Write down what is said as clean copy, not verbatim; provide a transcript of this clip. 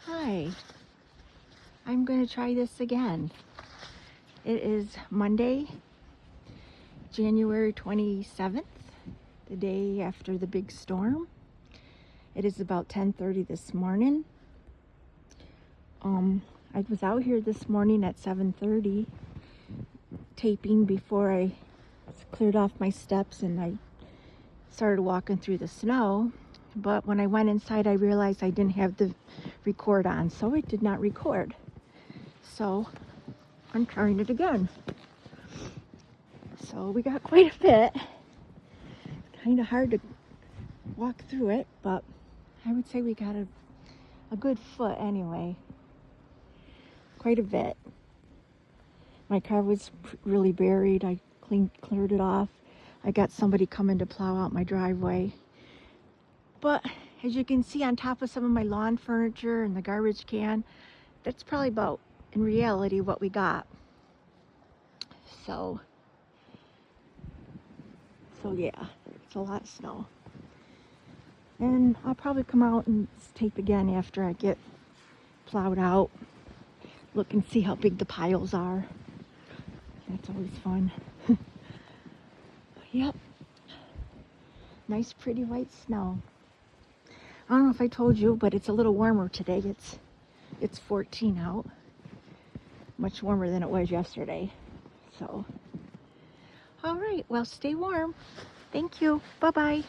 Hi, I'm going to try this again. It is Monday, January 27th, the day after the big storm. It is about 10:30 this morning. I was out here this morning at 7:30 taping before I cleared off my steps and I started walking through the snow. But when I went inside, I realized I didn't have the record on, so it did not record. So I'm trying it again. So we got quite a bit. Kind of hard to walk through it, but I would say we got a good foot anyway. Quite a bit. My car was really buried. I cleared it off. I got somebody coming to plow out my driveway. But as you can see on top of some of my lawn furniture and the garbage can, that's probably about, in reality, what we got. So yeah, it's a lot of snow. And I'll probably come out and tape again after I get plowed out. Look and see how big the piles are. That's always fun. Yep. Nice pretty white snow. I don't know if I told you, but it's a little warmer today. It's 14 out. Much warmer than it was yesterday. So, all right, well, stay warm. Thank you. Bye-bye.